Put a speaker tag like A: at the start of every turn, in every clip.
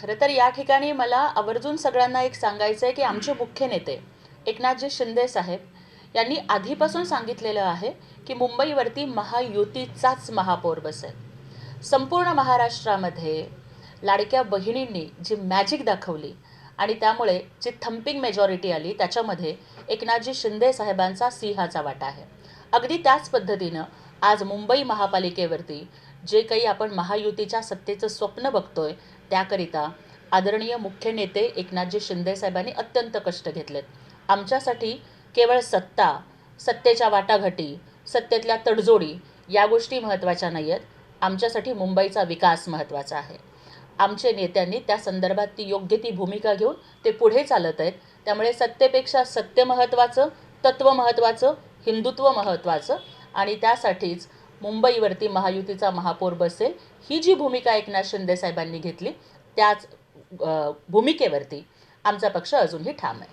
A: खरं तर या ठिकाणी मला आवर्जून सगळ्यांना एक सांगायचं आहे की आमचे मुख्य नेते एकनाथजी शिंदे साहेब यांनी आधीपासून सांगितलेलं आहे की मुंबईवरती महायुतीचाच महापौर बसेल. संपूर्ण महाराष्ट्रामध्ये लाडक्या बहिणींनी जी मॅजिक दाखवली आणि त्यामुळे जी थम्पिंग मेजॉरिटी आली त्याच्यामध्ये एकनाथजी शिंदे साहेबांचा सिंहाचा वाटा आहे. अगदी त्याच पद्धतीनं आज मुंबई महापालिकेवरती जे काही आपण महायुतीच्या सत्तेचं स्वप्न बघतोय त्याकरिता आदरणीय मुख्य नेते एकनाथजी शिंदे साहेबांनी अत्यंत कष्ट घेतलेत. आमच्यासाठी केवळ सत्ता, सत्तेच्या वाटाघाटी, सत्तेतल्या तडजोडी या गोष्टी महत्त्वाच्या नाही आहेत. आमच्यासाठी मुंबईचा विकास महत्त्वाचा आहे. आमचे नेत्यांनी त्या संदर्भात ती योग्य ती भूमिका घेऊन ते पुढे चालत आहेत. त्यामुळे सत्तेपेक्षा सत्य महत्त्वाचं, तत्त्व महत्त्वाचं, हिंदुत्व महत्त्वाचं आणि त्यासाठीच मुंबईवरती महायुतीचा महापौर बसेल ही जी भूमिका एकनाथ शिंदे साहेबांनी घेतली त्याच भूमिकेवरती आमचा पक्ष अजूनही ठाम आहे.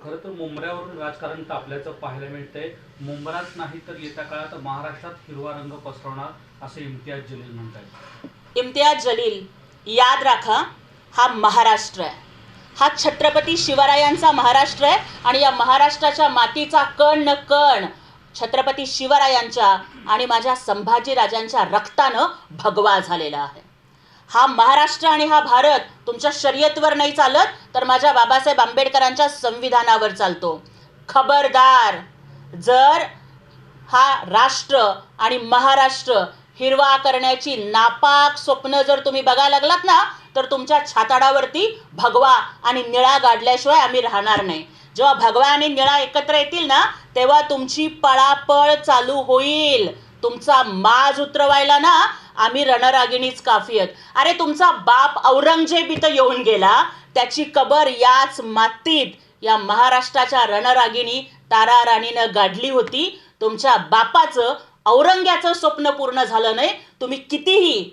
B: खरं तर मुंबऱ्यावरून राजकारण तापल्याचं पाहायला मिळतंय. मुंबराच नाही तर येत्या काळात महाराष्ट्रात हिरवा रंग पसरवणार असं इम्तियाज जलील म्हणतात.
A: इम्तियाज जलील, याद राखा, हा महाराष्ट्र आहे. हा छत्रपती शिवरायांचा महाराष्ट्र आहे आणि या महाराष्ट्राच्या मातीचा कण न कण छत्रपती शिवरायांच्या आणि माझ्या संभाजीराजांच्या रक्तानं भगवा झालेला आहे. हा महाराष्ट्र आणि हा भारत तुमच्या शर्यतवर नाही चालत तर माझ्या बाबासाहेब आंबेडकरांच्या संविधानावर चालतो. खबरदार, जर हा राष्ट्र आणि महाराष्ट्र हिरवा करण्याची नापाक स्वप्न जर तुम्ही बघायला लागलात ना तर तुमच्या छाताडावरती भगवा आणि निळा गाडल्याशिवाय आम्ही राहणार नाही. जेव्हा भगवा आणि निळा एकत्र येतील ना तेव्हा तुमची पळापळ चालू होईल. तुमचा माज उतरवायला ना आम्ही रणरागिणीच काफी आहेत. अरे तुमचा बाप औरंगजेब इथं येऊन गेला, त्याची कबर याच मातीत या महाराष्ट्राच्या रणरागिणी तारा राणीनं गाडली होती. तुमच्या बापाचं औरंग्याचं स्वप्न पूर्ण झालं नाही. तुम्ही कितीही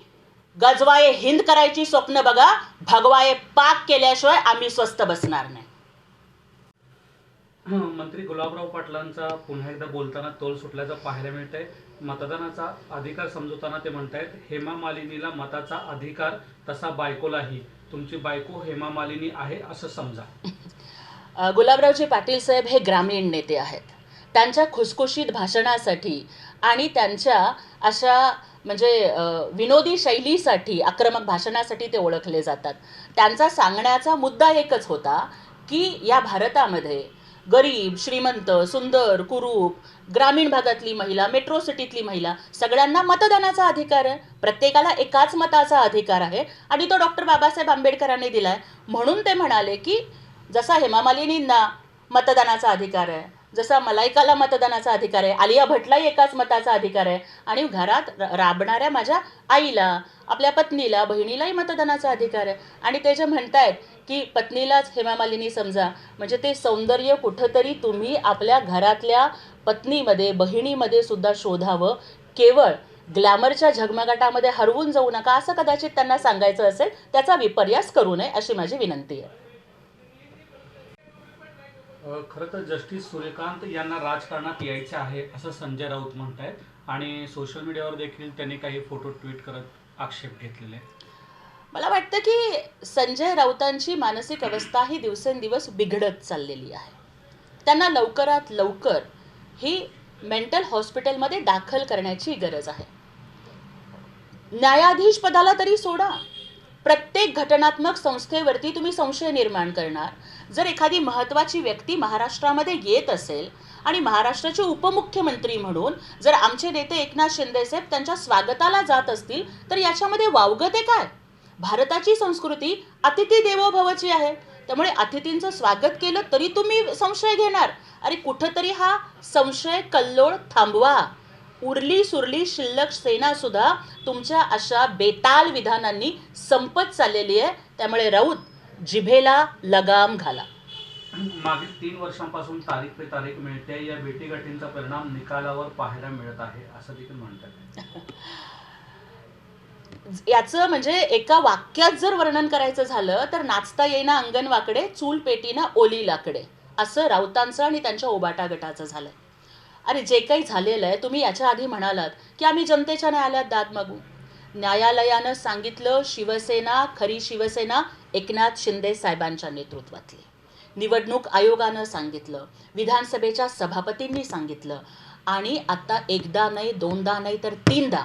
A: गजवाये हिंद करायची स्वप्न बघा, भगवाये पाक केल्याशिवाय आम्ही स्वस्थ बसणार नाही.
B: मंत्री गुलाबराव पाटलांचा पुन्हा एकदा बोलताना तोल सुटल्याचं पाहायला मिळतंय. मतदानाचा अधिकार समजवताना ते म्हणतायत हेमा मालिनीला मताचा अधिकार तसा बायकोलाही. तुमची बायको हेमा मालिनी आहे असं समजा.
A: गुलाबरावजी पाटील साहेब हे ग्रामीण नेते आहेत. त्यांच्या खुसखुशीत भाषणासाठी आणि त्यांच्या अशा म्हणजे विनोदी शैलीसाठी, आक्रमक भाषणासाठी ते ओळखले जातात. त्यांचा सांगण्याचा मुद्दा एकच होता की या भारतामध्ये गरीब, श्रीमंत, सुंदर, कुरूप, ग्रामीण भागातली महिला, मेट्रो सिटीतली महिला सगळ्यांना मतदानाचा अधिकार आहे. प्रत्येकाला एकाच मताचा अधिकार आहे आणि तो डॉक्टर बाबासाहेब आंबेडकरांनी दिला आहे. म्हणून ते म्हणाले की जसा हेमा मालिनींना मतदानाचा अधिकार आहे, जसा मलायकाला मतदानाचा अधिकार आहे, आलिया भटलाही एकाच मताचा अधिकार आहे आणि घरात राबणाऱ्या माझ्या आईला, आपल्या पत्नीला, बहिणीलाही मतदानाचा अधिकार आहे. आणि ते जे म्हणतायत की पत्नीलाच हेमा मालिनी समजा, म्हणजे ते सौंदर्य कुठंतरी तुम्ही आपल्या घरातल्या पत्नीमध्ये, बहिणीमध्ये सुद्धा शोधावं. केवळ ग्लॅमरच्या झगमगाटामध्ये हरवून जाऊ नका असं कदाचित त्यांना सांगायचं असेल. त्याचा विपर्यास करू नये अशी माझी विनंती आहे.
B: खरं तर जस्टिस सूर्यकांत यांना राजकारणात यायचं आहे असं संजय राऊत म्हणतायत आणि सोशल मीडियावर देखील त्यांनी काही फोटो ट्विट करत आक्षेप घेतलेले.
A: मला वाटतं की संजय राऊतांची मानसिक अवस्था ही दिवसेंदिवस बिघडत चाललेली आहे. त्यांना लवकरात लवकर ही मेंटल हॉस्पिटलमध्ये दाखल करण्याची गरज आहे. न्यायाधीश पदाला तरी सोडा, प्रत्येक घटनात्मक संस्थेवरती तुम्ही संशय निर्माण करणार. जर एखादी महत्त्वाची व्यक्ती महाराष्ट्रामध्ये येत असेल आणि महाराष्ट्राचे उपमुख्यमंत्री म्हणून जर आमचे नेते एकनाथ शिंदेसाहेब त्यांच्या स्वागताला जात असतील तर याच्यामध्ये वावगं ते काय? भारताची संस्कृती अतिथी देवो भवची आहे. त्यामुळे अतिथींचं स्वागत केलं तरी तुम्ही संशय घेणार. अरे कुठंतरी हा संशय कल्लोळ थांबवा. उरली सुरली शिल्लक सेनासुद्धा तुमच्या अशा बेताल विधानांनी संपत चाललेली आहे. त्यामुळे राऊत जिभेला लगाम घाला.
B: मागील 3 वर्षांपासून तारीख पे तारीख मिळते. या भेटीगाठींचा परिणाम निकालावर पाहायला मिळत आहे असं देखील म्हणतात.
A: याचं म्हणजे एका वाक्यात जर वर्णन करायचं झालं तर नाचता येईना अंगण वाकडे, चूल पेटीना ओली लाकडे असं राऊतांचं आणि त्यांच्या ओबाटा गटाचं झालंय. अरे जे काही झालेलं आहे, तुम्ही याच्या आधी म्हणालात की आम्ही जनतेच्या न्यायालयात दाद मागू. न्यायालयानं सांगितलं शिवसेना खरी शिवसेना एकनाथ शिंदे साहेबांच्या नेतृत्वातली. निवडणूक आयोगानं सांगितलं, विधानसभेच्या सभापतींनी सांगितलं आणि आता एकदा नाही, दोनदा नाही तर तीनदा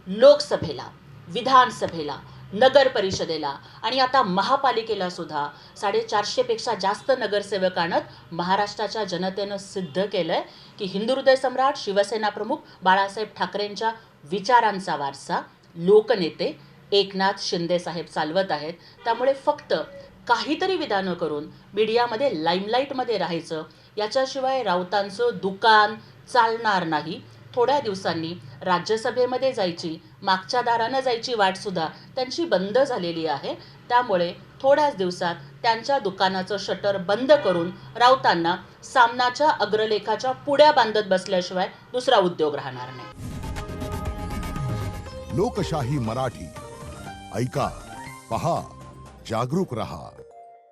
A: लोकसभेला, विधानसभेला, नगर परिषदेला आणि आता महापालिकेला सुद्धा 450पेक्षा जास्त नगरसेवक आणत महाराष्ट्राच्या जनतेनं सिद्ध केलंय की हिंदुहृदय सम्राट शिवसेना प्रमुख बाळासाहेब ठाकरेंच्या विचारांचा वारसा लोकनेते एकनाथ शिंदे साहेब चालवत आहेत. त्यामुळे फक्त काहीतरी विधानं करून मीडियामध्ये लाईमलाईटमध्ये राहायचं, याच्याशिवाय राऊतांचं दुकान चालणार नाही. थोड्या दिवसांनी राज्यसभेमध्ये जायची, मागच्या दारानं जायची वाटसुद्धा त्यांची बंद झालेली आहे. त्यामुळे थोड्याच दिवसात त्यांच्या दुकानाचं शटर बंद करून राऊतांना सामनाच्या अग्रलेखाच्या पुड्या बांधत बसल्याशिवाय दुसरा उद्योग राहणार नाही.
C: लोकशाही मराठी ऐका, पहा, जागरूक रहा.